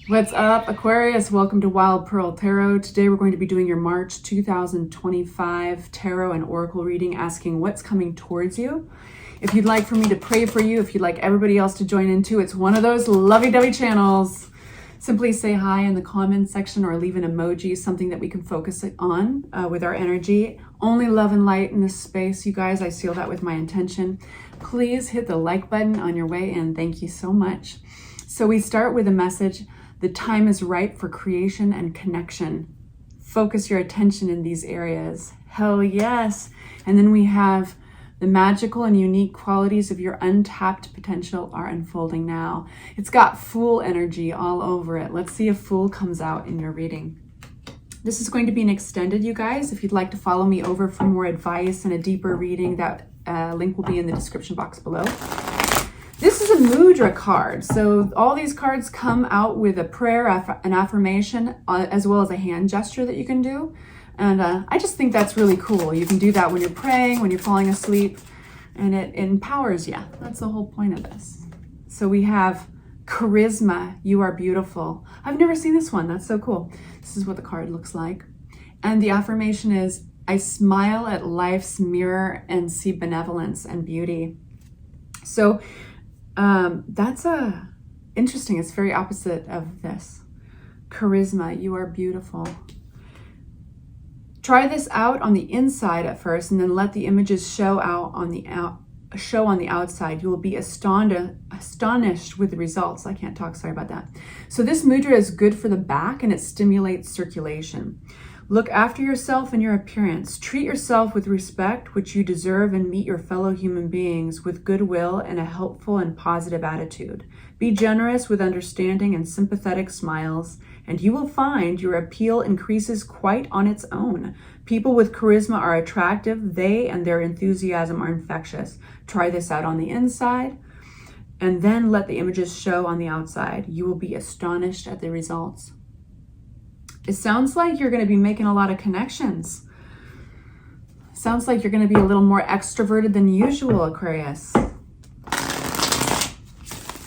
What's up, Aquarius? Welcome to Wild Pearl Tarot. Today we're going to be doing your March 2025 tarot and oracle reading, asking what's coming towards you. If you'd like for me to pray for you, if you'd like everybody else to join in too, it's one of those lovey-dovey channels. Simply say hi in the comments section or leave an emoji, something that we can focus on with our energy. Only love and light in this space, you guys. I seal that with my intention. Please hit the like button on your way in. Thank you so much. So we start with a message. The time is right for creation and connection. Focus your attention in these areas. Hell yes. And then we have the magical and unique qualities of your untapped potential are unfolding now. It's got Fool energy all over it. Let's see if Fool comes out in your reading. This is going to be an extended, you guys. If you'd like to follow me over for more advice and a deeper reading, that link will be in the description box below. This is a mudra card. So all these cards come out with a prayer, an affirmation, as well as a hand gesture that you can do. And I just think that's really cool. You can do that when you're praying, when you're falling asleep, and it empowers you. That's the whole point of this. So we have charisma, you are beautiful. I've never seen this one. That's so cool. This is what the card looks like. And the affirmation is, I smile at life's mirror and see benevolence and beauty. So that's interesting. It's very opposite of this. Charisma, you are beautiful. Try this out on the inside at first, and then let the images show on the outside. You will be astonished with the results. I can't talk, sorry about that. So this mudra is good for the back, and it stimulates circulation. Look after yourself and your appearance. Treat yourself with respect, which you deserve, and meet your fellow human beings with goodwill and a helpful and positive attitude. Be generous with understanding and sympathetic smiles, and you will find your appeal increases quite on its own. People with charisma are attractive. They and their enthusiasm are infectious. Try this out on the inside, and then let the images show on the outside. You will be astonished at the results. It sounds like you're going to be making a lot of connections. Sounds like you're going to be a little more extroverted than usual, Aquarius.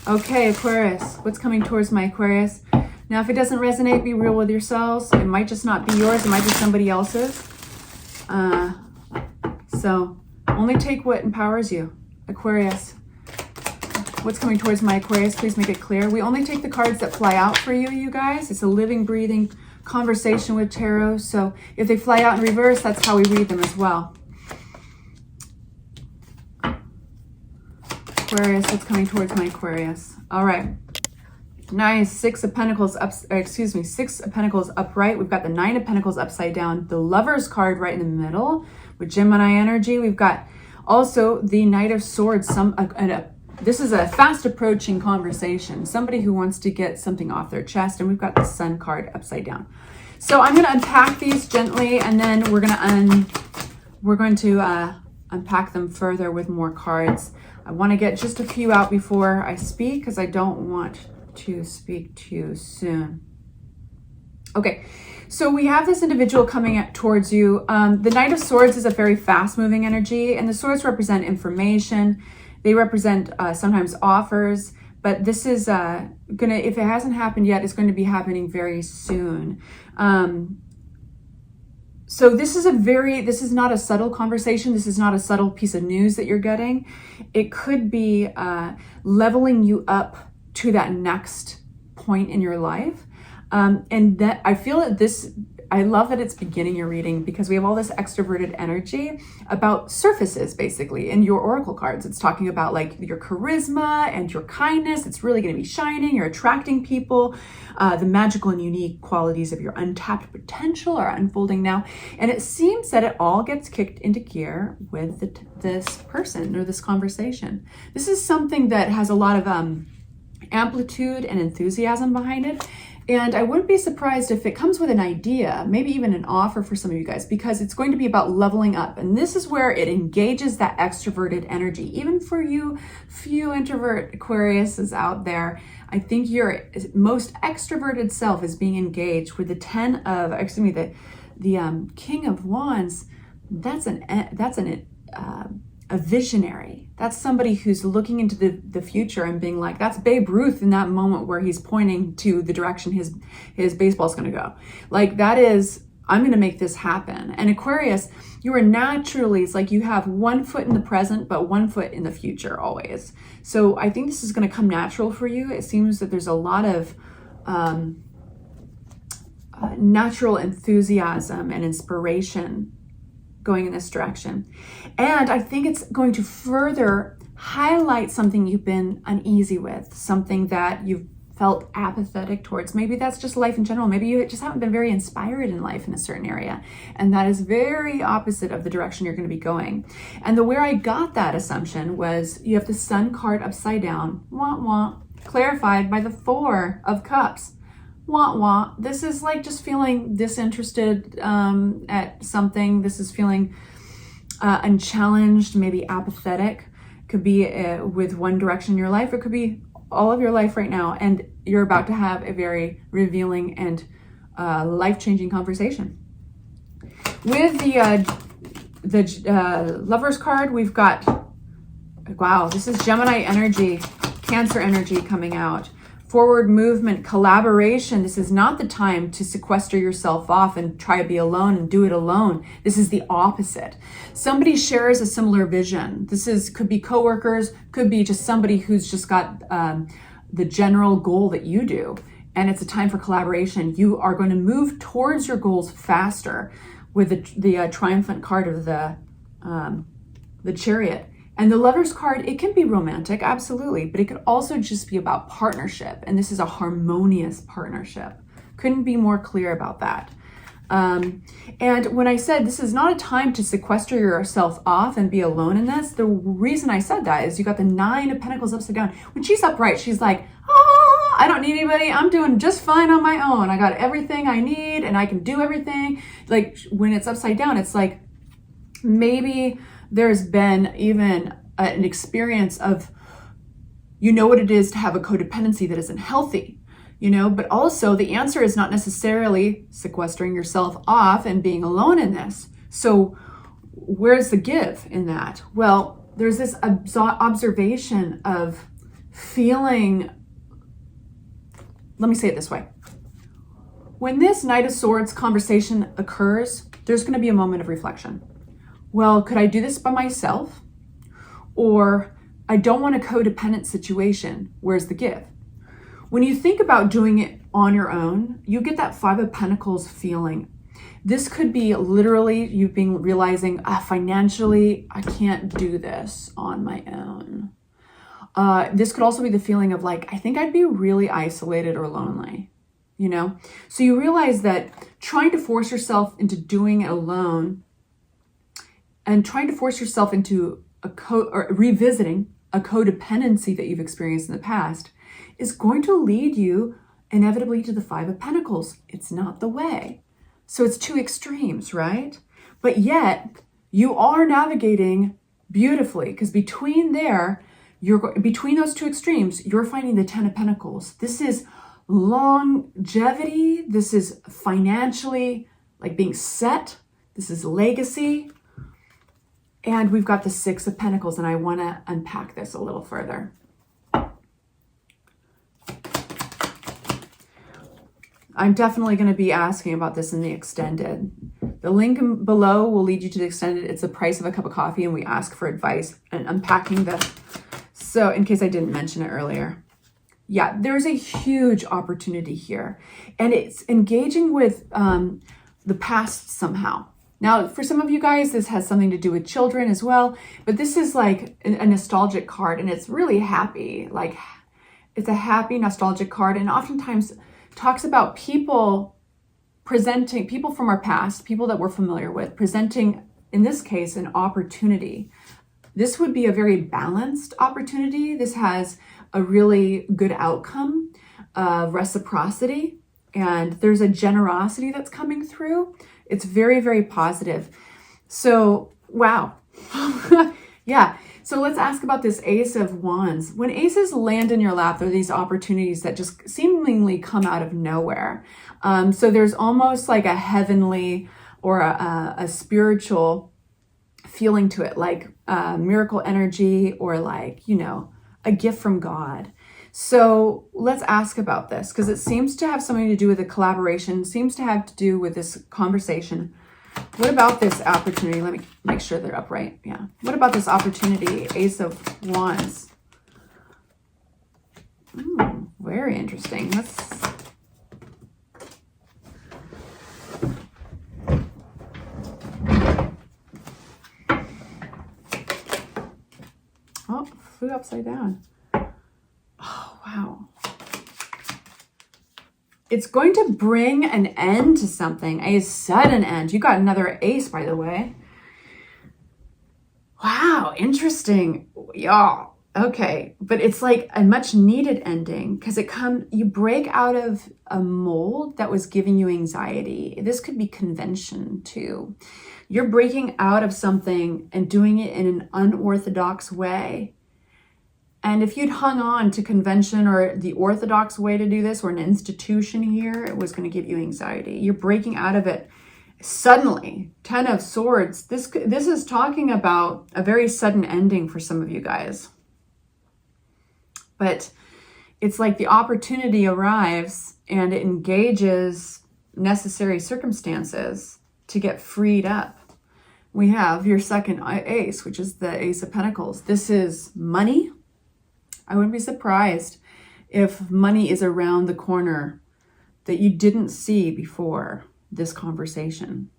Okay, Aquarius, what's coming towards my Aquarius? Now, if it doesn't resonate, be real with yourselves. It might just not be yours. It might be somebody else's. So only take what empowers you, Aquarius. What's coming towards my Aquarius? Please make it clear. We only take the cards that fly out for you, you guys. It's a living, breathing conversation with tarot. So if they fly out in reverse, that's how we read them as well. Aquarius, what's coming towards my Aquarius? All right. Nice. Six of Pentacles upright. We've got the Nine of Pentacles upside down. The Lover's card right in the middle with Gemini energy. We've got also the Knight of Swords. This is a fast approaching conversation. Somebody who wants to get something off their chest. And we've got the Sun card upside down. So I'm going to unpack these gently, and then we're going to unpack them further with more cards. I want to get just a few out before I speak, because I don't want to speak too soon. Okay, so we have this individual coming towards you. The Knight of Swords is a very fast-moving energy, and the swords represent information. They represent sometimes offers, but this is if it hasn't happened yet, it's going to be happening very soon. So this is not a subtle conversation. This is not a subtle piece of news that you're getting. It could be leveling you up to that next point in your life. And that I feel that I love that it's beginning your reading, because we have all this extroverted energy about surfaces, basically. In your oracle cards, it's talking about like your charisma and your kindness. It's really going to be shining. You're attracting people. The magical and unique qualities of your untapped potential are unfolding now. And it seems that it all gets kicked into gear with this person or this conversation. This is something that has a lot of amplitude and enthusiasm behind it. And I wouldn't be surprised if it comes with an idea, maybe even an offer for some of you guys, because it's going to be about leveling up. And this is where it engages that extroverted energy. Even for you few introvert Aquariuses out there, I think your most extroverted self is being engaged with the the King of Wands. That's a visionary. That's somebody who's looking into the future and being like, that's Babe Ruth in that moment where he's pointing to the direction his baseball's going to go. Like, that is, I'm going to make this happen. And Aquarius, you are naturally, it's like you have one foot in the present, but one foot in the future always. So I think this is going to come natural for you. It seems that there's a lot of natural enthusiasm and inspiration going in this direction. And I think it's going to further highlight something you've been uneasy with, something that you've felt apathetic towards. Maybe that's just life in general. Maybe you just haven't been very inspired in life in a certain area. And that is very opposite of the direction you're going to be going. And where I got that assumption was you have the Sun card upside down, wah, wah, clarified by the Four of Cups. Wah, wah. This is like just feeling disinterested at something. This is feeling unchallenged, maybe apathetic. Could be with one direction in your life. It could be all of your life right now. And you're about to have a very revealing and life-changing conversation. With the Lovers card, we've got, wow, this is Gemini energy, Cancer energy coming out. Forward movement, collaboration. This is not the time to sequester yourself off and try to be alone and do it alone. This is the opposite. Somebody shares a similar vision. Could be coworkers, could be just somebody who's just got the general goal that you do. And it's a time for collaboration. You are going to move towards your goals faster with the triumphant card of the Chariot. And the Lovers card, it can be romantic, absolutely, but it could also just be about partnership. And this is a harmonious partnership. Couldn't be more clear about that. And when I said this is not a time to sequester yourself off and be alone in this, the reason I said that is you got the Nine of Pentacles upside down. When she's upright, she's like, oh, I don't need anybody. I'm doing just fine on my own. I got everything I need and I can do everything. Like when it's upside down, it's like maybe there's been even an experience of, you know what it is to have a codependency that isn't healthy, you know, but also the answer is not necessarily sequestering yourself off and being alone in this. So where's the give in that? Well, there's this observation of feeling, let me say it this way. When this Knight of Swords conversation occurs, there's going to be a moment of reflection. Well, could I do this by myself? Or I don't want a codependent situation. Where's the give? When you think about doing it on your own, you get that Five of Pentacles feeling. This could be literally you realizing financially, I can't do this on my own. This could also be the feeling of like, I think I'd be really isolated or lonely, you know? So you realize that trying to force yourself into doing it alone and trying to force yourself into or revisiting a codependency that you've experienced in the past is going to lead you inevitably to the Five of Pentacles. It's not the way. So it's two extremes, right? But yet you are navigating beautifully because between those two extremes, you're finding the Ten of Pentacles. This is longevity. This is financially like being set. This is legacy. And we've got the Six of Pentacles, and I want to unpack this a little further. I'm definitely going to be asking about this in the extended. The link below will lead you to the extended. It's the price of a cup of coffee, and we ask for advice and unpacking this. So in case I didn't mention it earlier. Yeah, there's a huge opportunity here. And it's engaging with the past somehow. Now, for some of you guys, this has something to do with children as well, but this is like a nostalgic card, and it's really happy. Like, it's a happy, nostalgic card, and oftentimes talks about people from our past, people that we're familiar with, presenting, in this case, an opportunity. This would be a very balanced opportunity. This has a really good outcome of reciprocity, and there's a generosity that's coming through. It's very, very positive. So, wow. Yeah. So let's ask about this Ace of Wands. When aces land in your lap, there are these opportunities that just seemingly come out of nowhere. So there's almost like a heavenly or a spiritual feeling to it, like miracle energy or like, you know, a gift from God. So let's ask about this because it seems to have something to do with a collaboration, seems to have to do with this conversation. What about this opportunity? Let me make sure they're upright. Yeah. What about this opportunity? Ace of Wands. Very interesting. Let's... Oh, flew upside down. Oh, wow. It's going to bring an end to something, a sudden end. You got another ace, by the way. Wow, interesting. Y'all. Okay, but it's like a much needed ending because you break out of a mold that was giving you anxiety. This could be convention too. You're breaking out of something and doing it in an unorthodox way. And if you'd hung on to convention or the orthodox way to do this or an institution here, it was going to give you anxiety. You're breaking out of it suddenly. 10 of Swords. This is talking about a very sudden ending for some of you guys. But it's like the opportunity arrives and it engages necessary circumstances to get freed up. We have your second ace, which is the Ace of Pentacles. This is money. I wouldn't be surprised if money is around the corner that you didn't see before this conversation.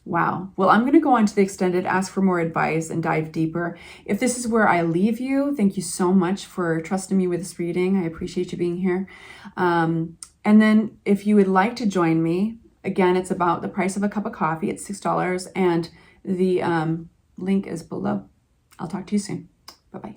Wow. Well, I'm going to go on to the extended, ask for more advice and dive deeper. If this is where I leave you, thank you so much for trusting me with this reading. I appreciate you being here. And then if you would like to join me, again, it's about the price of a cup of coffee. It's $6 and the link is below. I'll talk to you soon. Bye-bye.